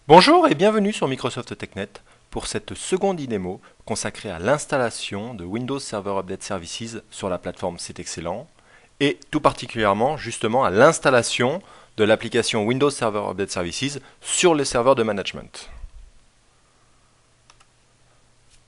Bonjour et bienvenue sur Microsoft TechNet pour cette seconde e-démo consacrée à l'installation de Windows Server Update Services sur la plateforme C'est Excellent et tout particulièrement justement à l'installation de l'application Windows Server Update Services sur les serveurs de management.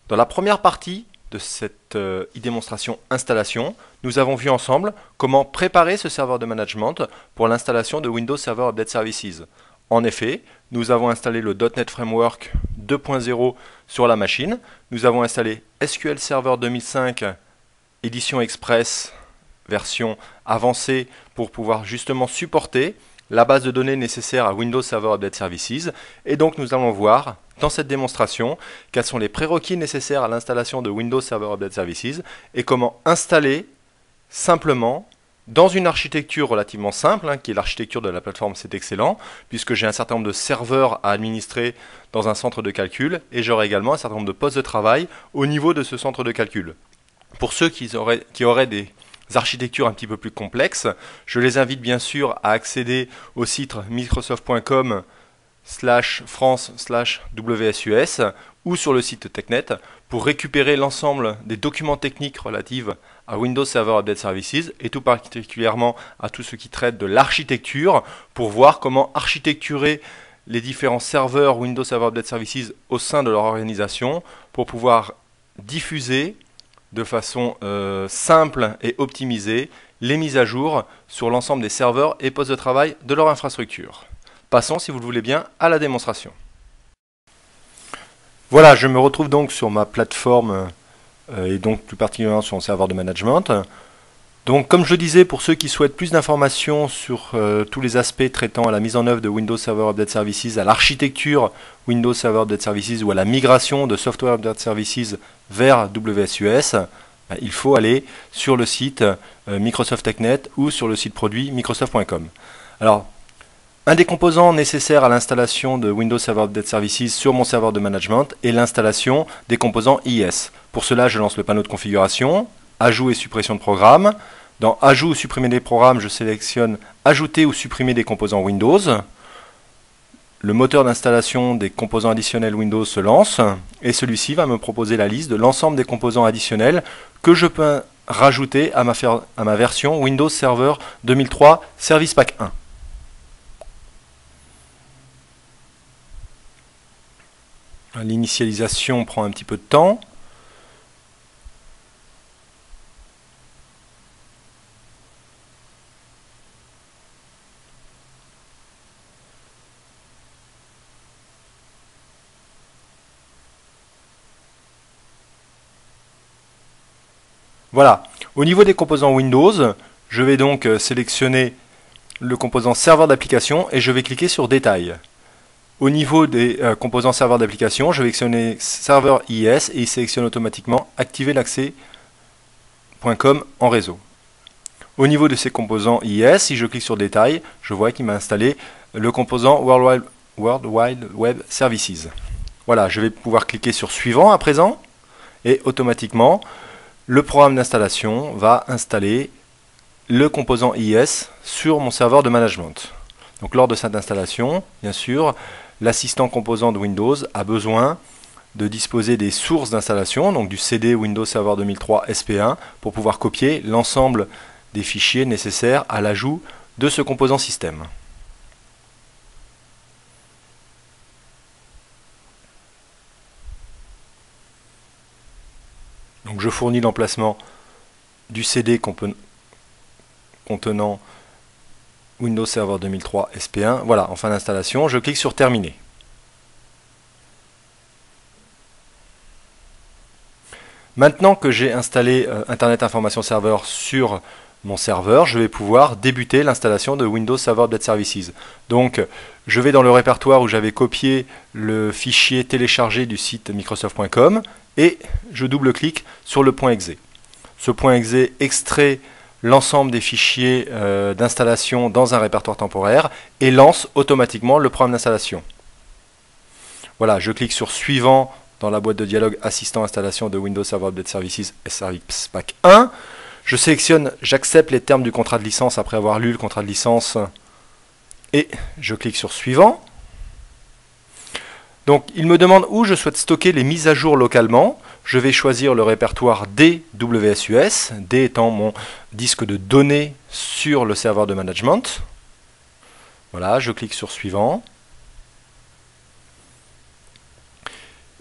Dans la première partie de cette e-démonstration installation, nous avons vu ensemble comment préparer ce serveur de management pour l'installation de Windows Server Update Services. En effet, nous avons installé le .NET Framework 2.0 sur la machine. Nous avons installé SQL Server 2005 édition Express version avancée pour pouvoir justement supporter la base de données nécessaire à Windows Server Update Services. Et donc nous allons voir dans cette démonstration quels sont les prérequis nécessaires à l'installation de Windows Server Update Services et comment installer simplement dans une architecture relativement simple, qui est l'architecture de la plateforme C'est Excellent, puisque j'ai un certain nombre de serveurs à administrer dans un centre de calcul, et j'aurai également un certain nombre de postes de travail au niveau de ce centre de calcul. Pour ceux qui auraient des architectures un petit peu plus complexes, je les invite bien sûr à accéder au site microsoft.com/france/WSUS ou sur le site TechNet pour récupérer l'ensemble des documents techniques relatifs à Windows Server Update Services et tout particulièrement à tout ce qui traite de l'architecture pour voir comment architecturer les différents serveurs Windows Server Update Services au sein de leur organisation pour pouvoir diffuser de façon simple et optimisée les mises à jour sur l'ensemble des serveurs et postes de travail de leur infrastructure. Passons, si vous le voulez bien, à la démonstration. Voilà, je me retrouve donc sur ma plateforme et donc plus particulièrement sur mon serveur de management. Donc comme je le disais, pour ceux qui souhaitent plus d'informations sur tous les aspects traitant à la mise en œuvre de Windows Server Update Services, à l'architecture Windows Server Update Services ou à la migration de Software Update Services vers WSUS, il faut aller sur le site Microsoft TechNet ou sur le site produit microsoft.com. Alors, un des composants nécessaires à l'installation de Windows Server Update Services sur mon serveur de management est l'installation des composants IS. Pour cela, je lance le panneau de configuration, ajout et suppression de programmes. Dans ajout ou supprimer des programmes, je sélectionne ajouter ou supprimer des composants Windows. Le moteur d'installation des composants additionnels Windows se lance et celui-ci va me proposer la liste de l'ensemble des composants additionnels que je peux rajouter à ma version Windows Server 2003 Service Pack 1. L'initialisation prend un petit peu de temps. Voilà, au niveau des composants Windows, je vais donc sélectionner le composant serveur d'application et je vais cliquer sur Détail. Au niveau des composants serveurs d'application, je vais sélectionner serveur IS et il sélectionne automatiquement activer l'accès.com en réseau. Au niveau de ces composants IS, si je clique sur Détail, je vois qu'il m'a installé le composant World Wide Web Services. Voilà, je vais pouvoir cliquer sur Suivant à présent et automatiquement, le programme d'installation va installer le composant IS sur mon serveur de management. Donc lors de cette installation, bien sûr, l'assistant composant de Windows a besoin de disposer des sources d'installation, donc du CD Windows Server 2003 SP1, pour pouvoir copier l'ensemble des fichiers nécessaires à l'ajout de ce composant système. Donc je fournis l'emplacement du CD contenant Windows Server 2003 SP1. Voilà, en fin d'installation, je clique sur Terminer. Maintenant que j'ai installé Internet Information Server sur mon serveur, je vais pouvoir débuter l'installation de Windows Server Update Services. Donc, je vais dans le répertoire où j'avais copié le fichier téléchargé du site microsoft.com et je double-clique sur le .exe. Ce .exe extrait l'ensemble des fichiers d'installation dans un répertoire temporaire et lance automatiquement le programme d'installation. Voilà, je clique sur Suivant dans la boîte de dialogue Assistant installation de Windows Server Update Services Service Pack 1. Je sélectionne J'accepte les termes du contrat de licence après avoir lu le contrat de licence et je clique sur Suivant. Donc il me demande où je souhaite stocker les mises à jour localement. Je vais choisir le répertoire D WSUS, D étant mon disque de données sur le serveur de management. Voilà, je clique sur suivant.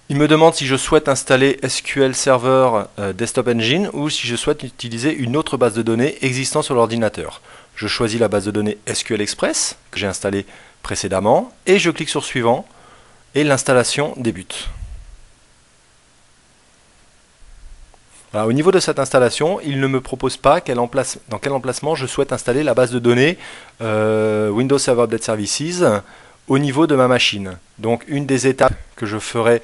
Il me demande si je souhaite installer SQL Server Desktop Engine ou si je souhaite utiliser une autre base de données existant sur l'ordinateur. Je choisis la base de données SQL Express que j'ai installée précédemment et je clique sur suivant et l'installation débute. Voilà, au niveau de cette installation, il ne me propose pas dans quel emplacement je souhaite installer la base de données Windows Server Update Services au niveau de ma machine. Donc une des étapes que je ferai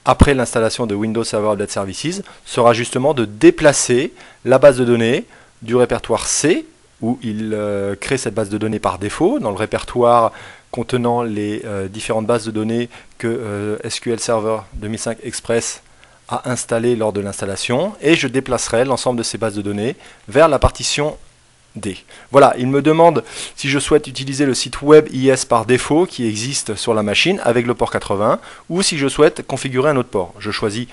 après l'installation de Windows Server Update Services sera justement de déplacer la base de données du répertoire C, où il crée cette base de données par défaut, dans le répertoire contenant les différentes bases de données que SQL Server 2005 Express a installées lors de l'installation, et je déplacerai l'ensemble de ces bases de données vers la partition D. Voilà, il me demande si je souhaite utiliser le site web IS par défaut qui existe sur la machine avec le port 80 ou si je souhaite configurer un autre port. Je choisis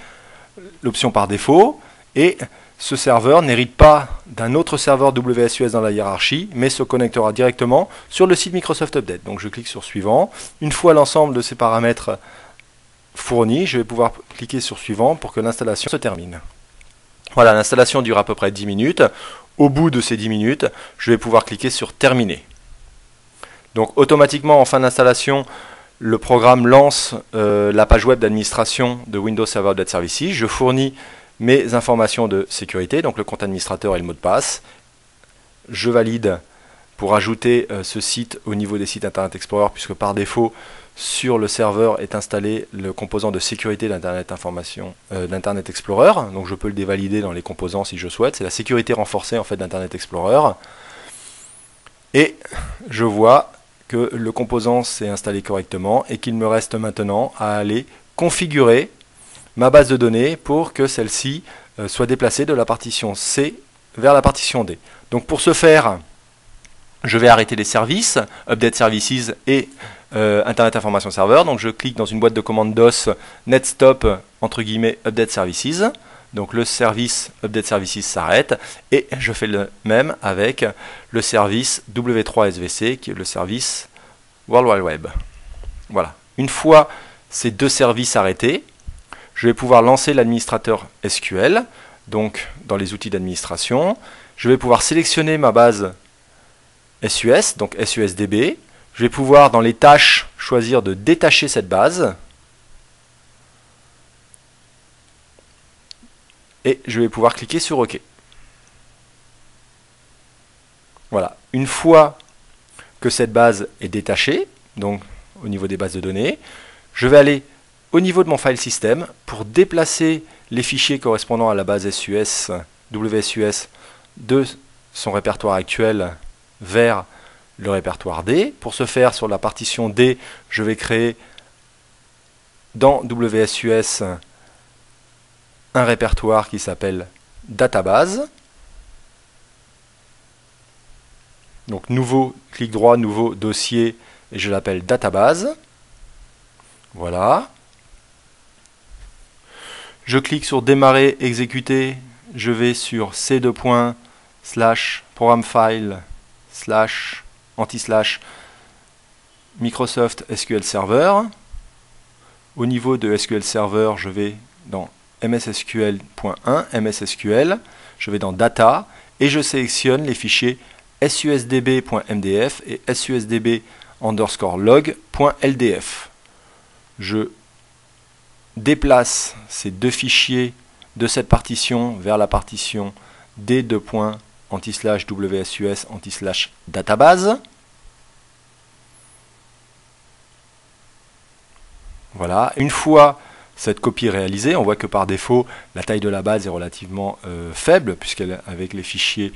l'option par défaut et ce serveur n'hérite pas d'un autre serveur WSUS dans la hiérarchie mais se connectera directement sur le site Microsoft Update. Donc je clique sur suivant. Une fois l'ensemble de ces paramètres fournis, je vais pouvoir cliquer sur suivant pour que l'installation se termine. Voilà, l'installation dure à peu près 10 minutes. Au bout de ces 10 minutes, je vais pouvoir cliquer sur Terminer. Donc automatiquement, en fin d'installation, le programme lance la page web d'administration de Windows Server Update Services. Je fournis mes informations de sécurité, donc le compte administrateur et le mot de passe. Je valide pour ajouter ce site au niveau des sites Internet Explorer, puisque par défaut, sur le serveur est installé le composant de sécurité d'Internet Explorer, donc je peux le dévalider dans les composants si je souhaite. C'est la sécurité renforcée en fait d'Internet Explorer. Et je vois que le composant s'est installé correctement et qu'il me reste maintenant à aller configurer ma base de données pour que celle-ci soit déplacée de la partition C vers la partition D. Donc pour ce faire, je vais arrêter les services, Update Services et Internet Information Server. Donc je clique dans une boîte de commande DOS, netstop, entre guillemets, Update Services. Donc le service Update Services s'arrête et je fais le même avec le service W3SVC qui est le service World Wide Web. Voilà. Une fois ces deux services arrêtés, je vais pouvoir lancer l'administrateur SQL. Donc dans les outils d'administration, je vais pouvoir sélectionner ma base SUS, donc SUSDB. Je vais pouvoir, dans les tâches, choisir de détacher cette base. Et je vais pouvoir cliquer sur OK. Voilà. Une fois que cette base est détachée, donc au niveau des bases de données, je vais aller au niveau de mon file system pour déplacer les fichiers correspondant à la base SUS, WSUS de son répertoire actuel vers le répertoire D. Pour ce faire, sur la partition D, je vais créer dans WSUS un répertoire qui s'appelle Database. Donc nouveau, clic droit, nouveau dossier, et je l'appelle Database. Voilà. Je clique sur Démarrer, Exécuter. Je vais sur C2. Programme File // Microsoft SQL Server. Au niveau de SQL Server, je vais dans MSSQL.1, MSSQL. Je vais dans Data et je sélectionne les fichiers susdb.mdf et susdb_log.ldf. Je déplace ces deux fichiers de cette partition vers la partition d://WSUS/database. Voilà. Une fois cette copie réalisée, on voit que par défaut, la taille de la base est relativement faible, puisqu'avec les fichiers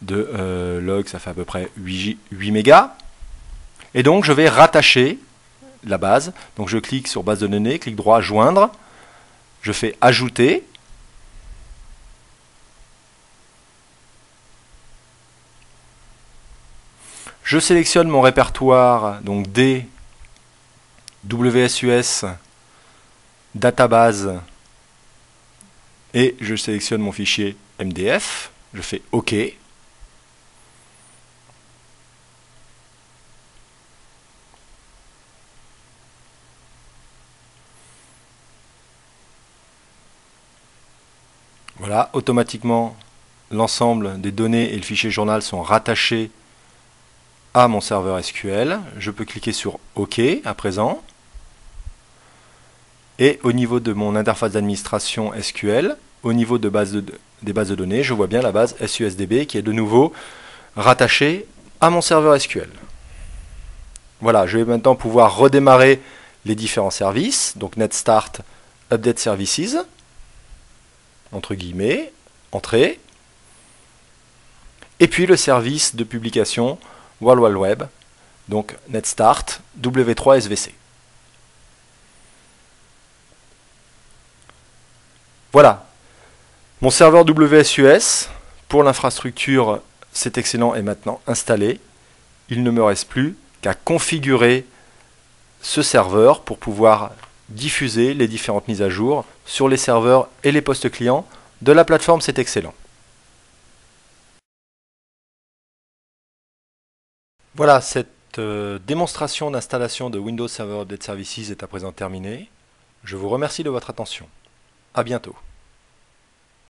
de log, ça fait à peu près 8 mégas. Et donc, je vais rattacher la base. Donc, je clique sur base de données, clic droit, joindre. Je fais ajouter. Je sélectionne mon répertoire, donc D WSUS, database, et je sélectionne mon fichier MDF, je fais OK. Voilà, automatiquement, l'ensemble des données et le fichier journal sont rattachés à mon serveur SQL. Je peux cliquer sur OK à présent. Et au niveau de mon interface d'administration SQL, au niveau des bases de données, je vois bien la base SUSDB qui est de nouveau rattachée à mon serveur SQL. Voilà, je vais maintenant pouvoir redémarrer les différents services, donc NetStart, Update Services, entre guillemets, entrée, et puis le service de publication World Wide Web, donc NetStart W3 SVC. Voilà, mon serveur WSUS pour l'infrastructure C'est Excellent est maintenant installé. Il ne me reste plus qu'à configurer ce serveur pour pouvoir diffuser les différentes mises à jour sur les serveurs et les postes clients de la plateforme C'est Excellent. Voilà, cette démonstration d'installation de Windows Server Update Services est à présent terminée. Je vous remercie de votre attention. À bientôt.